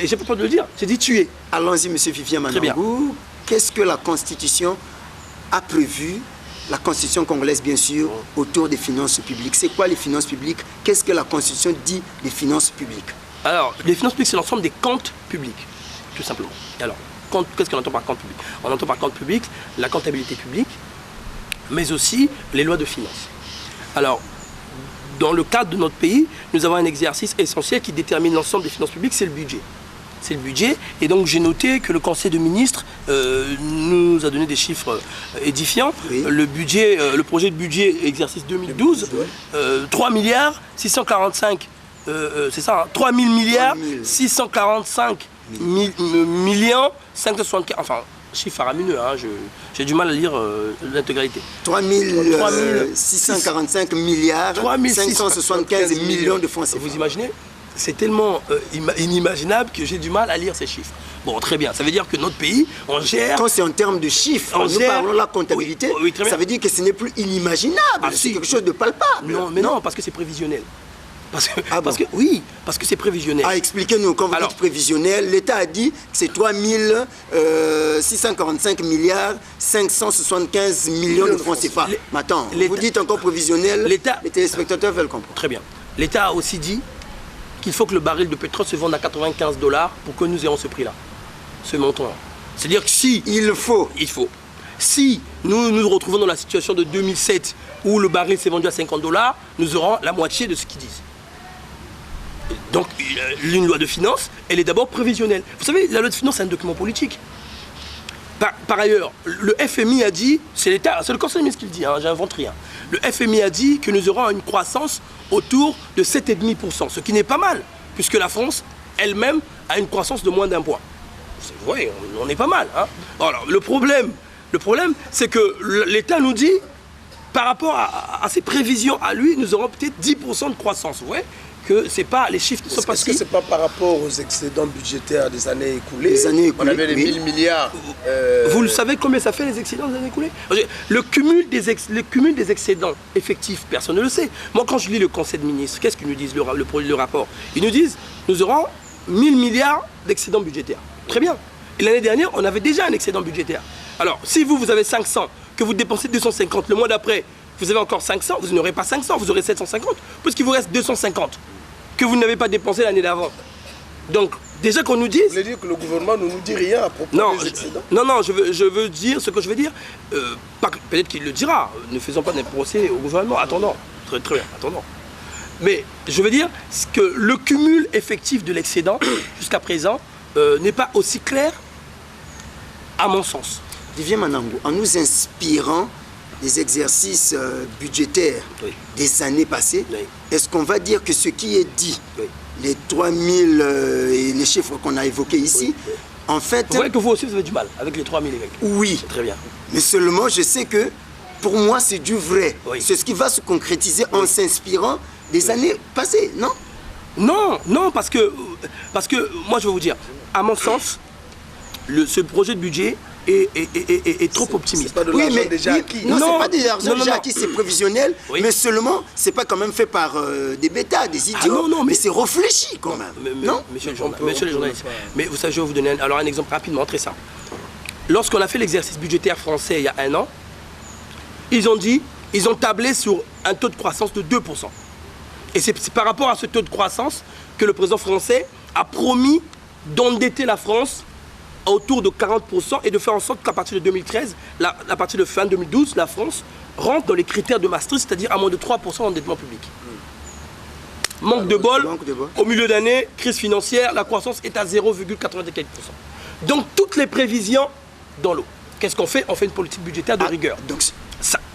Et j'ai pas peur de le dire, j'ai dit tuer. Allons-y, M. Vivien Manangou. Qu'est-ce que la Constitution a prévu, la Constitution congolaise bien sûr, autour des finances publiques? C'est quoi les finances publiques? Qu'est-ce que la Constitution dit des finances publiques? Alors, les finances publiques, c'est l'ensemble des comptes publics, tout simplement. Alors, qu'est-ce qu'on entend par compte public? On entend par compte public la comptabilité publique, mais aussi les lois de finances. Alors, dans le cadre de notre pays, nous avons un exercice essentiel qui détermine l'ensemble des finances publiques, c'est le budget. C'est le budget, et donc j'ai noté que le Conseil de ministres nous a donné des chiffres édifiants. Oui. Le projet de budget exercice 2012, 3 milliards 645, c'est ça, hein, 3 000 milliards 645 millions 575, enfin, chiffre faramineux, hein, j'ai du mal à lire l'intégralité. 3 645 milliards 575 millions de francs CFA. Vous imaginez? C'est tellement inimaginable que j'ai du mal à lire ces chiffres. Bon, très bien. Ça veut dire que notre pays, on gère... Quand c'est en termes de chiffres, nous parlons de la comptabilité, oui, ça veut dire que ce n'est plus inimaginable. Ah, c'est quelque chose de palpable. Non, mais non, parce que c'est prévisionnel. Parce que c'est prévisionnel. Ah, expliquez-nous, quand vous dites prévisionnel, l'État a dit que c'est 3 645 milliards 575 millions de francs CFA. Mais attends, vous dites encore prévisionnel, les téléspectateurs veulent comprendre. Très bien. L'État a aussi dit qu'il faut que le baril de pétrole se vende à 95 $ pour que nous ayons ce prix-là, ce montant-là. C'est-à-dire que si... Il faut. Si nous nous retrouvons dans la situation de 2007 où le baril s'est vendu à 50 $, nous aurons la moitié de ce qu'ils disent. Donc, une loi de finances, elle est d'abord prévisionnelle. Vous savez, la loi de finances, c'est un document politique. Par ailleurs, le FMI a dit, c'est l'État, c'est le Conseil des ministres qui le dit, hein, j'invente rien. Le FMI a dit que nous aurons une croissance autour de 7,5%, ce qui n'est pas mal, puisque la France elle-même a une croissance de moins d'1 point. Vous voyez, on est pas mal. Hein. Alors, le problème, c'est que l'État nous dit, par rapport à ses prévisions à lui, nous aurons peut-être 10% de croissance. Vous voyez que c'est pas, les chiffres ne sont pas... Est-ce que ce n'est pas par rapport aux excédents budgétaires des années écoulées? On avait les 1000 milliards. Vous le savez combien ça fait les excédents des années écoulées? Le cumul des excédents effectifs, personne ne le sait. Moi, quand je lis le Conseil de ministres, qu'est-ce qu'ils nous disent, le rapport? Ils nous disent, nous aurons 1000 milliards d'excédents budgétaires. Très bien. Et l'année dernière, on avait déjà un excédent budgétaire. Alors, si vous avez 500, que vous dépensez 250, le mois d'après, vous avez encore 500, vous n'aurez pas 500, vous aurez 750, puisqu'il vous reste 250 que vous n'avez pas dépensé l'année d'avant. Donc, déjà qu'on nous dise... Vous voulez dire que le gouvernement ne nous dit rien à propos des excédents? Non, je veux dire ce que je veux dire. Peut-être qu'il le dira. Ne faisons pas des procès au gouvernement. Attendons. Très bien, attendons. Mais je veux dire que le cumul effectif de l'excédent, jusqu'à présent, n'est pas aussi clair, à mon sens. Vivien Manangou, en nous inspirant des exercices budgétaires des années passées, est-ce qu'on va dire que ce qui est dit, les 3000 et les chiffres qu'on a évoqués ici, en fait... Vous voyez que vous aussi vous avez du mal avec les 3000 évêques. Oui. Très bien. Mais seulement je sais que pour moi c'est du vrai. C'est ce qui va se concrétiser en s'inspirant des années passées, non? Non, parce que moi je vais vous dire, à mon sens, ce projet de budget est trop optimiste. C'est pas de l'argent déjà acquis. Non, c'est pas de l'argent déjà acquis, c'est prévisionnel, mais seulement, c'est pas quand même fait par des bêtas, des idiots, mais c'est réfléchi quand même. Non, monsieur les journalistes, mais vous savez, je vais vous donner un exemple rapidement, très simple. Lorsqu'on a fait l'exercice budgétaire français il y a 1 an, ils ont tablé sur un taux de croissance de 2%. Et c'est par rapport à ce taux de croissance que le président français a promis d'endetter la France autour de 40% et de faire en sorte qu'à partir de 2013, à partir de fin 2012, la France rentre dans les critères de Maastricht, c'est-à-dire à moins de 3% d'endettement public. Manque de bol, au milieu d'année, crise financière, la croissance est à 0,84%. Donc toutes les prévisions dans l'eau. Qu'est-ce qu'on fait? On fait une politique budgétaire de rigueur.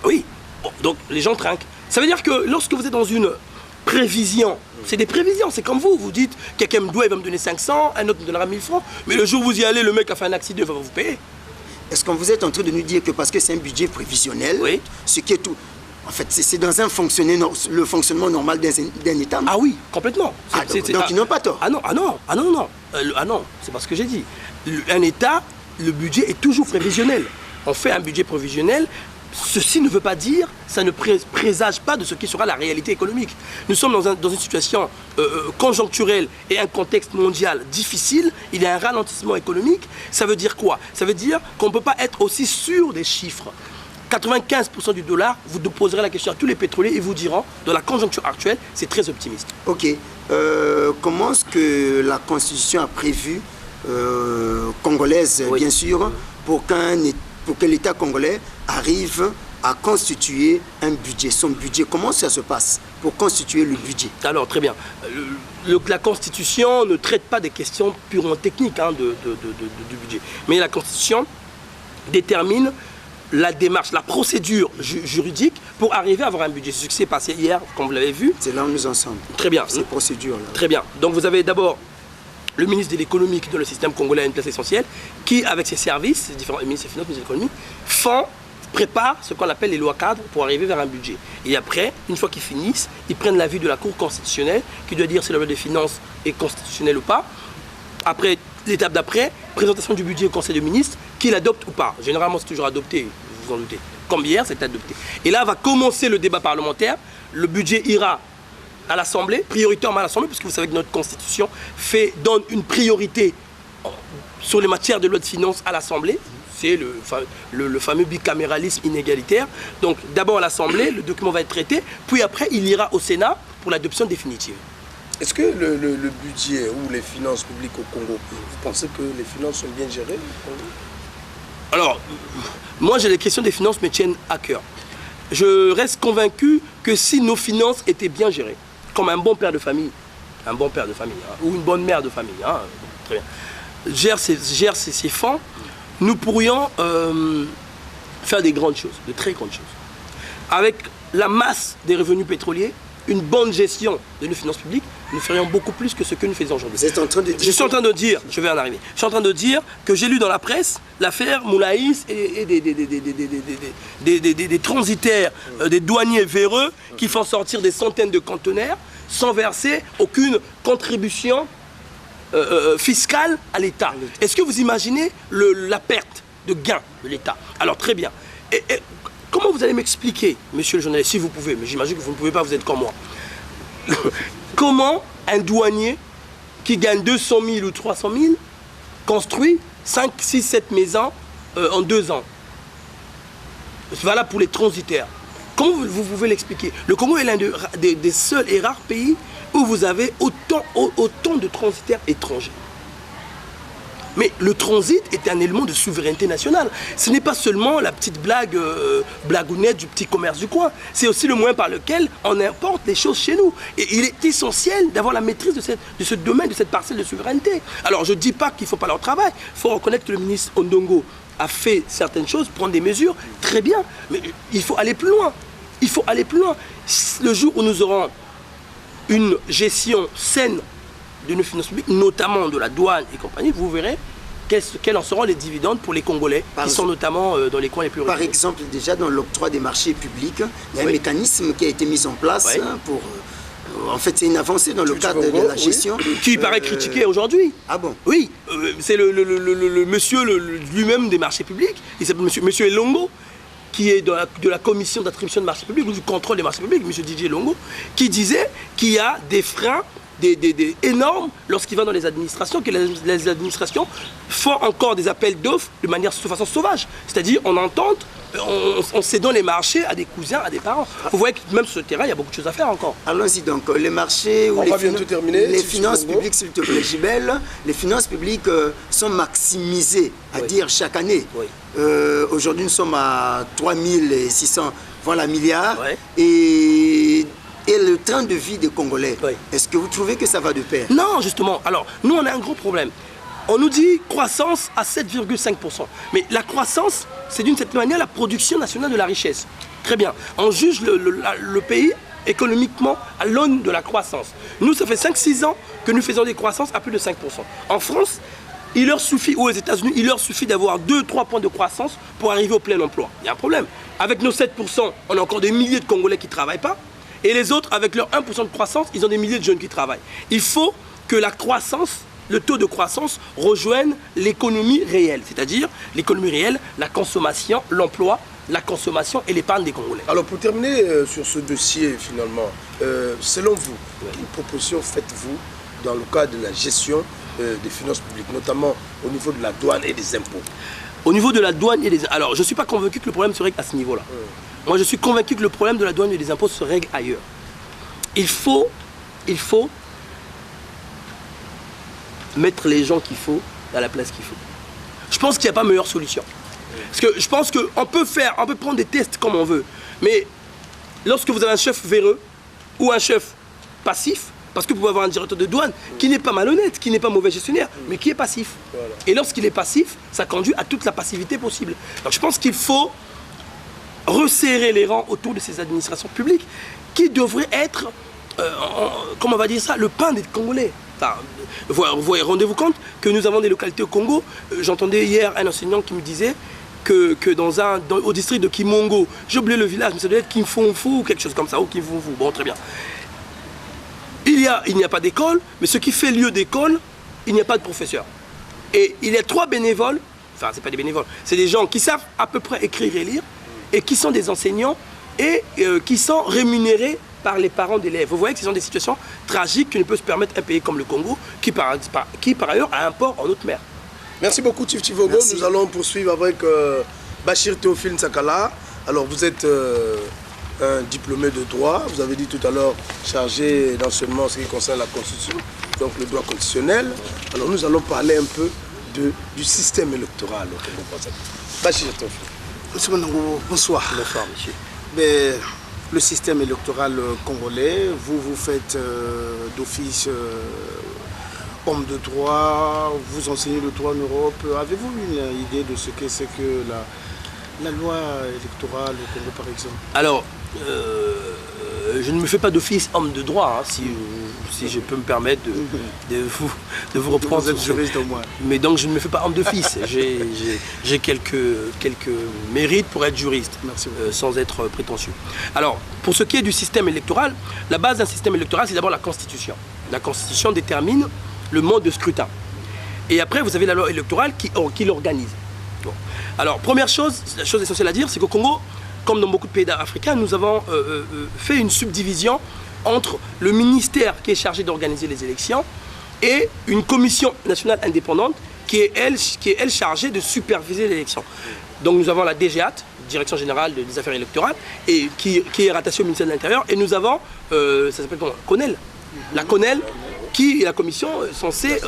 Oui, bon, donc les gens trinquent. Ça veut dire que lorsque vous êtes dans une prévision, c'est des prévisions, c'est comme vous dites, quelqu'un me doit, il va me donner 500, un autre me donnera 1000 francs, mais le jour où vous y allez, le mec a fait un accident, il va vous payer. Est-ce que vous êtes en train de nous dire que parce que c'est un budget prévisionnel, ce qui est tout, en fait, c'est dans le fonctionnement normal d'un État? Ah oui, complètement. Donc ils n'ont pas tort. Ah non, c'est pas ce que j'ai dit. Un État, le budget est toujours prévisionnel. On fait un budget prévisionnel ceci ne veut pas dire, ça ne présage pas de ce qui sera la réalité économique. Nous sommes dans une situation conjoncturelle et un contexte mondial difficile. Il y a un ralentissement économique. Ça veut dire quoi? Ça veut dire qu'on ne peut pas être aussi sûr des chiffres. 95% du dollar, vous poserez la question à tous les pétroliers et vous diront, dans la conjoncture actuelle, c'est très optimiste. Ok. Comment est-ce que la Constitution a prévu, congolaise bien sûr, pour que l'État congolais arrive à constituer un budget, son budget? Comment ça se passe pour constituer le budget? Alors, très bien. La Constitution ne traite pas des questions purement techniques du budget. Mais la Constitution détermine la démarche, la procédure juridique pour arriver à avoir un budget. C'est ce qui s'est passé hier, comme vous l'avez vu. C'est là où nous en sommes. Très bien. Ces procédures-là. Très bien. Donc vous avez d'abord le ministre de l'économie qui, dans le système congolais, a une place essentielle, qui, avec ses services, les différents ministres des Finances, ministres de l'économie, prépare ce qu'on appelle les lois cadres pour arriver vers un budget. Et après, une fois qu'ils finissent, ils prennent l'avis de la Cour constitutionnelle qui doit dire si la loi des finances est constitutionnelle ou pas. Après, l'étape d'après, présentation du budget au Conseil des ministres, qui l'adopte ou pas. Généralement, c'est toujours adopté, vous vous en doutez. Comme hier, c'est adopté. Et là, va commencer le débat parlementaire. Le budget ira à l'Assemblée, prioritairement à l'Assemblée, parce que vous savez que notre Constitution donne une priorité sur les matières de loi de finances à l'Assemblée. C'est le fameux bicaméralisme inégalitaire. Donc d'abord à l'Assemblée, le document va être traité, puis après il ira au Sénat pour l'adoption définitive. Est-ce que le budget ou les finances publiques au Congo, vous pensez que les finances sont bien gérées au Congo? Alors, moi j'ai les questions des finances me tiennent à cœur. Je reste convaincu que si nos finances étaient bien gérées, comme un bon père de famille, ou une bonne mère de famille, très bien, gère ses fonds, nous pourrions faire des grandes choses, de très grandes choses. Avec la masse des revenus pétroliers, une bonne gestion de nos finances publiques, nous ferions beaucoup plus que ce que nous faisons aujourd'hui. Vous êtes en train de dire... Je suis en train de dire, je vais en arriver, je suis en train de dire que j'ai lu dans la presse l'affaire Moulaïs et des transitaires, des douaniers véreux qui font sortir des centaines de conteneurs sans verser aucune contribution fiscale à l'État. Est-ce que vous imaginez la perte de gain de l'État? Alors très bien. Et comment vous allez m'expliquer, monsieur le journaliste, si vous pouvez, mais j'imagine que vous ne pouvez pas, vous êtes comme moi. Comment un douanier qui gagne 200 000 ou 300 000 construit 5, 6, 7 maisons en 2 ans? C'est valable pour les transitaires. Comment vous pouvez l'expliquer? Le Congo est l'un des seuls et rares pays où vous avez autant de transitaires étrangers. Mais le transit est un élément de souveraineté nationale. Ce n'est pas seulement la petite blagounette du petit commerce du coin. C'est aussi le moyen par lequel on importe les choses chez nous. Et il est essentiel d'avoir la maîtrise de ce domaine, de cette parcelle de souveraineté. Alors je ne dis pas qu'il ne faut pas leur travail. Il faut reconnaître que le ministre Ondongo a fait certaines choses, prendre des mesures, très bien. Mais il faut aller plus loin. Il faut aller plus loin. Le jour où nous aurons une gestion saine de nos finances publiques, notamment de la douane et compagnie, vous verrez quels en seront les dividendes pour les Congolais, qui sont notamment dans les coins les plus reculés. Par exemple, déjà dans l'octroi des marchés publics, il y a un mécanisme qui a été mis en place pour... En fait, c'est une avancée dans le cadre de la gestion. Qui paraît critiqué aujourd'hui. Ah bon? Oui, c'est le monsieur lui-même des marchés publics, il s'appelle monsieur Elongo, qui est de la commission d'attribution de marchés publics, ou du contrôle des marchés publics, monsieur Didier Elongo, qui disait qu'il y a des freins énormes lorsqu'il va dans les administrations, que les administrations font encore des appels d'offres de façon sauvage. C'est-à-dire en entente, en cédant les marchés à des cousins, à des parents. Vous voyez que même sur le terrain, il y a beaucoup de choses à faire encore. Allons-y donc, les marchés ou les finances publiques, s'il te plaît, Gibel, les finances publiques sont maximisées, à dire chaque année. Oui. Aujourd'hui, nous sommes à 3600 milliards. Et le train de vie des Congolais, est-ce que vous trouvez que ça va de pair? Non, justement. Alors, nous, on a un gros problème. On nous dit croissance à 7,5%. Mais la croissance, c'est d'une certaine manière la production nationale de la richesse. Très bien. On juge le pays économiquement à l'aune de la croissance. Nous, ça fait 5-6 ans que nous faisons des croissances à plus de 5%. En France, il leur suffit, ou aux États-Unis, il leur suffit d'avoir 2-3 points de croissance pour arriver au plein emploi. Il y a un problème. Avec nos 7%, on a encore des milliers de Congolais qui ne travaillent pas. Et les autres, avec leur 1% de croissance, ils ont des milliers de jeunes qui travaillent. Il faut que la croissance, le taux de croissance rejoigne l'économie réelle. C'est-à-dire l'économie réelle, la consommation, l'emploi, la consommation et l'épargne des Congolais. Alors pour terminer sur ce dossier finalement, selon vous, quelle proposition faites-vous dans le cadre de la gestion des finances publiques, notamment au niveau de la douane et des impôts? Au niveau de la douane et des... Alors je ne suis pas convaincu que le problème se règle à ce niveau-là. Moi je suis convaincu que le problème de la douane et des impôts se règle ailleurs. Il faut mettre les gens qu'il faut à la place qu'il faut. Je pense qu'il n'y a pas meilleure solution. Parce que je pense qu'on peut prendre des tests comme on veut. Mais lorsque vous avez un chef véreux ou un chef passif, parce que vous pouvez avoir un directeur de douane qui n'est pas malhonnête, qui n'est pas mauvais gestionnaire, mais qui est passif. Voilà. Et lorsqu'il est passif, ça conduit à toute la passivité possible. Donc je pense qu'il faut resserrer les rangs autour de ces administrations publiques qui devraient être, comment on va dire ça, le pain des Congolais. Enfin, rendez-vous compte que nous avons des localités au Congo. J'entendais hier un enseignant qui me disait que au district de Kimongo, j'ai oublié le village, mais ça doit être Kimfonfu ou quelque chose comme ça, ou Kimfonfu, bon très bien. Il n'y a pas d'école, mais ce qui fait lieu d'école, il n'y a pas de professeur. Et il y a 3 bénévoles, enfin c'est pas des bénévoles, c'est des gens qui savent à peu près écrire et lire, et qui sont des enseignants, et qui sont rémunérés par les parents d'élèves. Vous voyez que ce sont des situations tragiques que ne peut se permettre un pays comme le Congo, qui par ailleurs a un port en haute mer. Merci beaucoup Tif Tivogo. Nous allons poursuivre avec Bachir Théophile Nsakala. Alors vous êtes un diplômé de droit, vous avez dit tout à l'heure chargé d'enseignement en ce qui concerne la Constitution, donc le droit constitutionnel. Alors nous allons parler un peu du système électoral. Bachir Théophile. Monsieur Manango, bonsoir. Bonsoir monsieur. Mais, le système électoral congolais, vous faites d'office homme de droit, vous enseignez le droit en Europe. Avez-vous une idée de ce que c'est que la loi électorale au Congo par exemple? Alors, je ne me fais pas d'office homme de droit, hein, si je peux me permettre de vous reprendre. Vous êtes juriste au moins. Mais donc je ne me fais pas homme d'office. J'ai quelques mérites pour être juriste, sans être prétentieux. Alors, pour ce qui est du système électoral, la base d'un système électoral, c'est d'abord la Constitution. La Constitution détermine le mode de scrutin. Et après, vous avez la loi électorale qui l'organise. Bon. Alors, première chose, la chose essentielle à dire, c'est qu'au Congo, comme dans beaucoup de pays africains, nous avons fait une subdivision entre le ministère qui est chargé d'organiser les élections et une commission nationale indépendante qui est elle chargée de superviser l'élection. Donc nous avons la DGAT, Direction Générale des Affaires Électorales, et qui est rattachée au ministère de l'Intérieur, et nous avons, ça s'appelle comment, CONEL. La CONEL, qui est la commission censée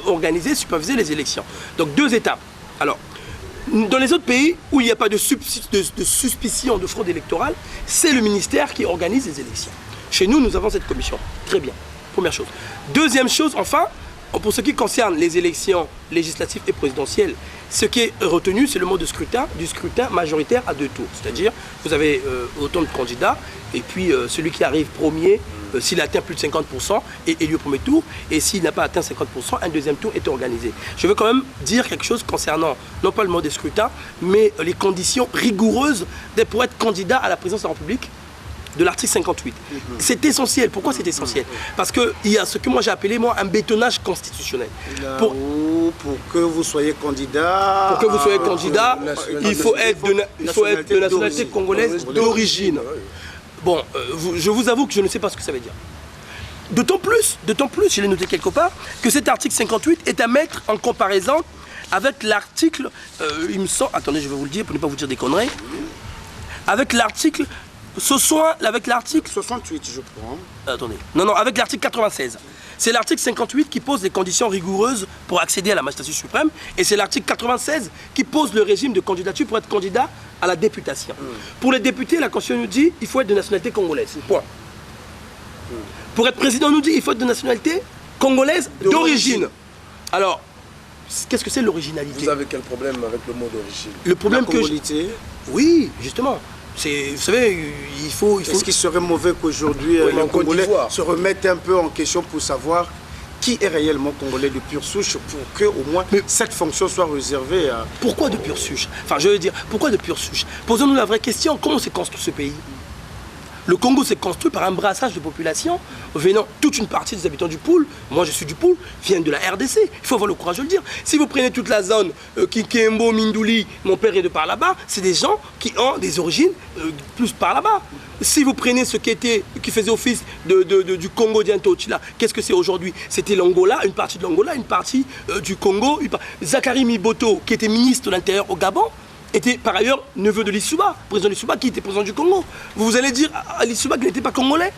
organiser, superviser les élections. Donc 2 étapes. Alors, dans les autres pays où il n'y a pas de suspicion de fraude électorale, c'est le ministère qui organise les élections. Chez nous, nous avons cette commission. Très bien. Première chose. Deuxième chose, enfin, pour ce qui concerne les élections législatives et présidentielles, ce qui est retenu, c'est le mode de scrutin, du scrutin majoritaire à 2 tours. C'est-à-dire, vous avez autant de candidats, et puis celui qui arrive premier, s'il atteint plus de 50%, est élu au premier tour, et s'il n'a pas atteint 50%, un deuxième tour est organisé. Je veux quand même dire quelque chose concernant, non pas le mode de scrutin, mais les conditions rigoureuses pour être candidat à la présidence de la République, de l'article 58. C'est essentiel. Pourquoi c'est essentiel? Parce qu'il y a ce que moi j'ai appelé un bétonnage constitutionnel. Pour que vous soyez candidat, il faut être de nationalité congolaise d'origine. Bon, je vous avoue que je ne sais pas ce que ça veut dire. D'autant plus, je l'ai noté quelque part, que cet article 58 est à mettre en comparaison avec l'article, il me semble, attendez, je vais vous le dire pour ne pas vous dire des conneries, avec l'article 68, je crois. Attendez. Non, avec l'article 96. C'est l'article 58 qui pose les conditions rigoureuses pour accéder à la magistrature suprême. Et c'est l'article 96 qui pose le régime de candidature pour être candidat à la députation. Pour les députés, la Constitution nous dit qu'il faut être de nationalité congolaise. Point. Pour être président, on nous dit qu'il faut être de nationalité congolaise d'origine. Alors, qu'est-ce que c'est l'originalité? Vous avez quel problème avec le mot d'origine? Le problème que oui, justement. Vous savez, il faut... Est-ce qu'il serait mauvais qu'aujourd'hui les Congolais se remettent un peu en question pour savoir qui est réellement Congolais de pure souche pour que au moins cette fonction soit réservée à... Pourquoi de pure souche? Enfin, je veux dire, pourquoi de pure souche? Posons-nous la vraie question, comment s'est construit ce pays? Le Congo s'est construit par un brassage de population venant, toute une partie des habitants du Poul, moi je suis du Poul, viennent de la RDC. Il faut avoir le courage de le dire. Si vous prenez toute la zone, Kikembo, Mindouli, mon père est de par là-bas, c'est des gens qui ont des origines plus par là-bas. Si vous prenez ce qui faisait office du Congo d'Intochila, qu'est-ce que c'est aujourd'hui? C'était l'Angola, une partie de l'Angola, une partie du Congo. Zachary Miboto, qui était ministre de l'Intérieur au Gabon, était par ailleurs neveu de Lissouba, président de Lissouba, qui était président du Congo. Vous allez dire à Lissouba qu'il n'était pas congolais?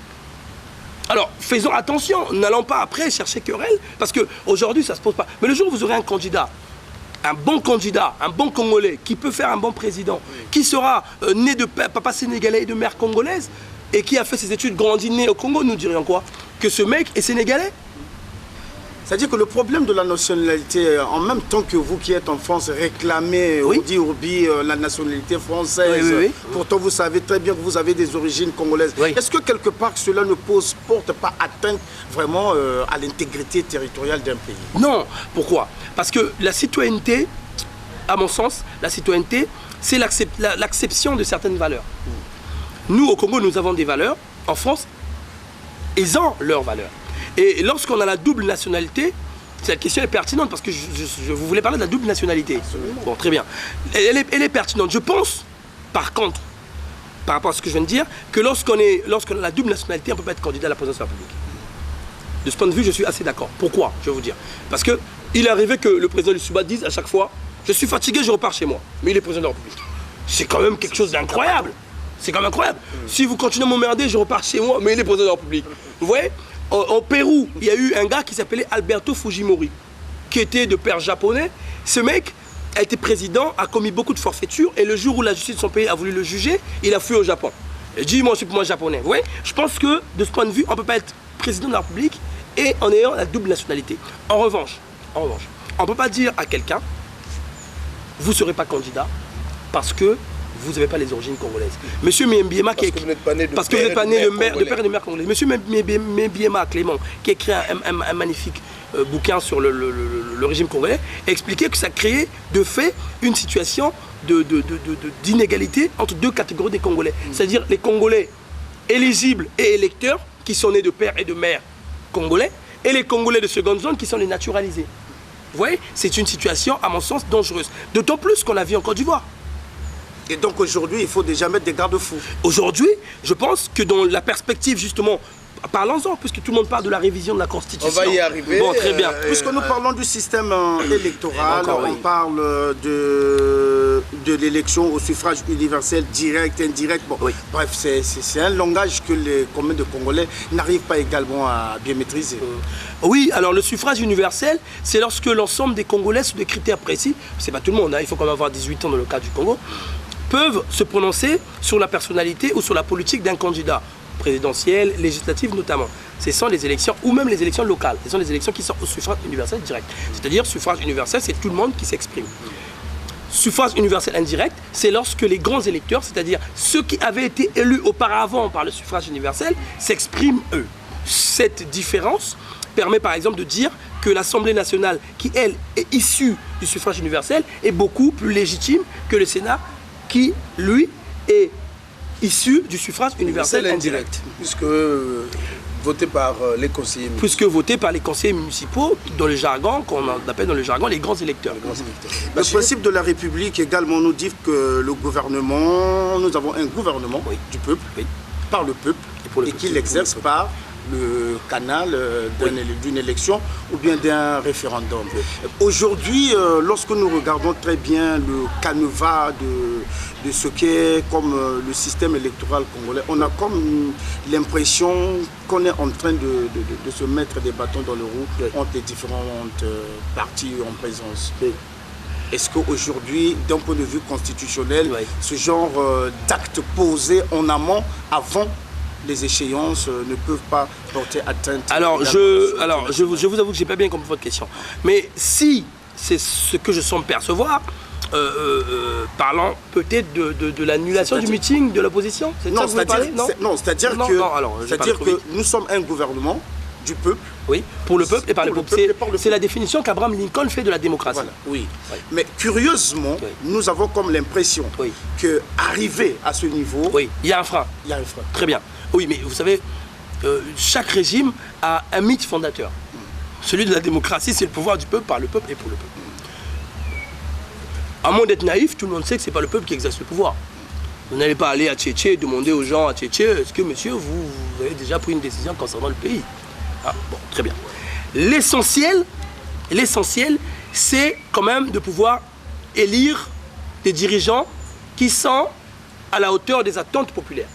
Alors, faisons attention, n'allons pas après chercher querelle, parce qu'aujourd'hui, ça ne se pose pas. Mais le jour où vous aurez un candidat, un bon Congolais, qui peut faire un bon président, qui sera né de papa sénégalais et de mère congolaise, et qui a fait ses études grandi né au Congo, nous dirions quoi? Que ce mec est sénégalais? C'est-à-dire que le problème de la nationalité, en même temps que vous qui êtes en France, réclamez Oudi la nationalité française. Oui. Pourtant, vous savez très bien que vous avez des origines congolaises. Oui. Est-ce que quelque part cela ne porte pas atteinte vraiment à l'intégrité territoriale d'un pays? Non. Pourquoi? Parce que la citoyenneté, à mon sens, la citoyenneté, c'est l'acception de certaines valeurs. Nous, au Congo, nous avons des valeurs. En France, ils ont leurs valeurs. Et lorsqu'on a la double nationalité, cette question est pertinente parce que je vous voulais parler de la double nationalité. Absolument. Bon, très bien. Elle est pertinente. Je pense, par contre, par rapport à ce que je viens de dire, que lorsqu'on a la double nationalité, on ne peut pas être candidat à la présidence de la République. De ce point de vue, je suis assez d'accord. Pourquoi? Je vais vous dire. Parce qu'il est arrivé que le président Lissouba dise à chaque fois, je suis fatigué, je repars chez moi. Mais il est président de la République. C'est quand même quelque chose d'incroyable. C'est quand même incroyable. Si vous continuez à m'emmerder, je repars chez moi, mais il est président de la République. Vous voyez? Au Pérou, il y a eu un gars qui s'appelait Alberto Fujimori, qui était de père japonais. Ce mec a été président, a commis beaucoup de forfaitures, et le jour où la justice de son pays a voulu le juger, il a fui au Japon. Il dit, moi je suis japonais. Vous voyez? Je pense que de ce point de vue, on ne peut pas être président de la République et en ayant la double nationalité. En revanche, on ne peut pas dire à quelqu'un, vous ne serez pas candidat parce que vous n'avez pas les origines congolaises. Monsieur Mbiema, parce que vous n'êtes pas né de père et de mère congolais. Monsieur Mbiema Clément, qui a écrit un magnifique bouquin sur le régime congolais, a expliqué que ça créait de fait une situation d'inégalité entre deux catégories des Congolais. C'est-à-dire les Congolais éligibles et électeurs, qui sont nés de père et de mère congolais, et les Congolais de seconde zone, qui sont les naturalisés. Vous voyez, c'est une situation, à mon sens, dangereuse. D'autant plus qu'on l'a vu en Côte d'Ivoire. Et donc aujourd'hui, il faut déjà mettre des garde-fous. Aujourd'hui, je pense que dans la perspective justement, parlons-en, puisque tout le monde parle de la révision de la Constitution. On va y arriver. Bon, très bien. Puisque nous parlons du système électoral, on parle de l'élection au suffrage universel, direct, indirect. Bon, bref, c'est un langage que les communs de Congolais n'arrivent pas également à bien maîtriser. Oui, alors le suffrage universel, c'est lorsque l'ensemble des Congolais, sous des critères précis, c'est pas tout le monde, hein, il faut quand même avoir 18 ans dans le cas du Congo, peuvent se prononcer sur la personnalité ou sur la politique d'un candidat, présidentiel, législatif notamment. Ce sont les élections, ou même les élections locales. Ce sont les élections qui sont au suffrage universel direct. C'est-à-dire, suffrage universel, c'est tout le monde qui s'exprime. Suffrage universel indirect, c'est lorsque les grands électeurs, c'est-à-dire ceux qui avaient été élus auparavant par le suffrage universel, s'expriment eux. Cette différence permet par exemple de dire que l'Assemblée nationale, qui elle est issue du suffrage universel, est beaucoup plus légitime que le Sénat, qui lui est issu du suffrage universel indirect. Puisque voté par les conseillers municipaux. Puisque voté par les conseillers municipaux, dans le jargon, qu'on appelle dans le jargon les grands électeurs. Le principe de la République également nous dit que le gouvernement, nous avons un gouvernement du peuple, par le peuple, et qu'il exerce par le canal d'une élection ou bien d'un référendum. Aujourd'hui, lorsque nous regardons très bien le canevas de ce qu'est comme le système électoral congolais, on a comme l'impression qu'on est en train de se mettre des bâtons dans le roue entre les différentes parties en présence. Est-ce qu'aujourd'hui, d'un point de vue constitutionnel, ce genre d'actes posés en amont, avant les échéances, ne peuvent pas porter atteinte? Alors, je vous avoue que je n'ai pas bien compris votre question. Mais si c'est ce que je sens percevoir, parlant peut-être de l'annulation du meeting de l'opposition. Non, c'est-à-dire que nous sommes un gouvernement du peuple. Oui, pour le peuple et par le peuple. C'est la définition qu'Abraham Lincoln fait de la démocratie. Voilà, oui. Mais curieusement, nous avons comme l'impression qu'arriver à ce niveau... Oui, il y a un frein. Il y a un frein. Très bien. Oui, mais vous savez, chaque régime a un mythe fondateur. Celui de la démocratie, c'est le pouvoir du peuple, par le peuple et pour le peuple. À moins d'être naïf, tout le monde sait que ce n'est pas le peuple qui exerce le pouvoir. Vous n'allez pas aller à Tchétché et demander aux gens à Tchétché, est-ce que monsieur, vous avez déjà pris une décision concernant le pays? Ah, bon, très bien. L'essentiel, c'est quand même de pouvoir élire des dirigeants qui sont à la hauteur des attentes populaires.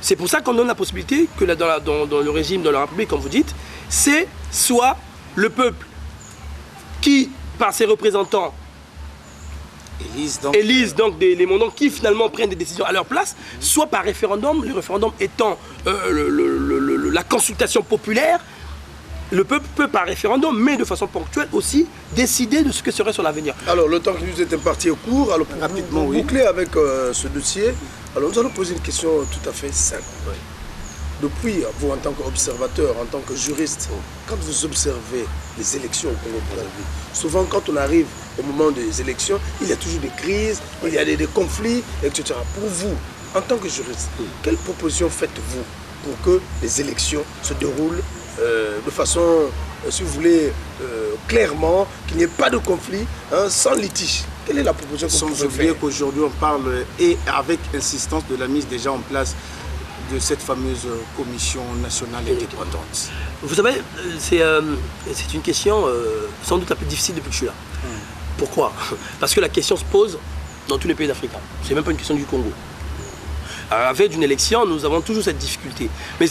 C'est pour ça qu'on donne la possibilité que dans le régime, dans la République, comme vous dites, c'est soit le peuple qui, par ses représentants, élisent donc les mandants qui finalement prennent des décisions à leur place, soit par référendum, le référendum étant la consultation populaire. Le peuple peut par référendum, mais de façon ponctuelle aussi, décider de ce que serait son avenir. Alors, le temps qui nous est imparti est court. Alors, pour rapidement boucler avec ce dossier, alors nous allons poser une question tout à fait simple. Oui. Depuis, vous en tant qu'observateur, en tant que juriste, quand vous observez les élections au Congo, souvent quand on arrive au moment des élections, il y a toujours des crises, il y a des conflits, etc. Pour vous, en tant que juriste, quelle proposition faites-vous pour que les élections se déroulent de façon, si vous voulez, clairement, qu'il n'y ait pas de conflit, sans litige? Quelle est la proposition que vous pouvez faire? Sans oublier qu'aujourd'hui on parle, et avec insistance, de la mise déjà en place de cette fameuse commission nationale indépendante. Vous savez, c'est une question sans doute un peu difficile depuis que je suis là. Pourquoi? Parce que la question se pose dans tous les pays d'Afrique. C'est même pas une question du Congo. À la veille d'une élection, nous avons toujours cette difficulté. Mais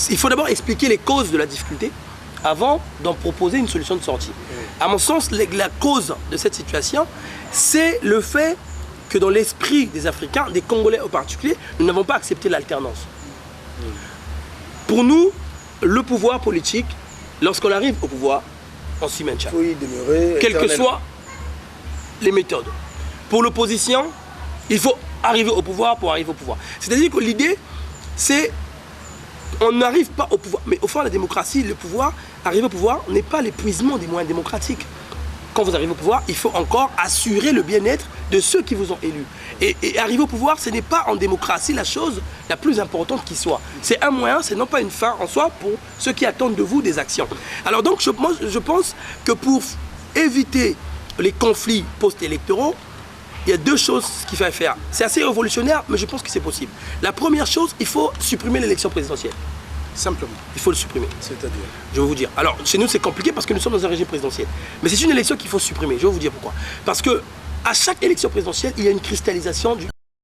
il faut d'abord expliquer les causes de la difficulté avant d'en proposer une solution de sortie. À mon sens, la cause de cette situation, c'est le fait que dans l'esprit des Africains, des Congolais en particulier, nous n'avons pas accepté l'alternance. Pour nous, le pouvoir politique, lorsqu'on arrive au pouvoir, on s'y maintient. Il faut y demeurer. Quelles que soient les méthodes. Pour l'opposition, il faut arriver au pouvoir pour arriver au pouvoir. C'est-à-dire que l'idée, c'est on n'arrive pas au pouvoir. Mais au fond, la démocratie, le pouvoir, arriver au pouvoir n'est pas l'épuisement des moyens démocratiques. Quand vous arrivez au pouvoir, il faut encore assurer le bien-être de ceux qui vous ont élus. Et arriver au pouvoir, ce n'est pas en démocratie la chose la plus importante qui soit. C'est un moyen, c'est non pas une fin en soi pour ceux qui attendent de vous des actions. Alors donc, je pense que pour éviter les conflits post-électoraux, il y a deux choses qu'il faut faire. C'est assez révolutionnaire, mais je pense que c'est possible. La première chose, il faut supprimer l'élection présidentielle. Simplement. Il faut le supprimer. C'est-à-dire? Je vais vous dire. Alors, chez nous, c'est compliqué parce que nous sommes dans un régime présidentiel. Mais c'est une élection qu'il faut supprimer. Je vais vous dire pourquoi. Parce que à chaque élection présidentielle, il y a une cristallisation du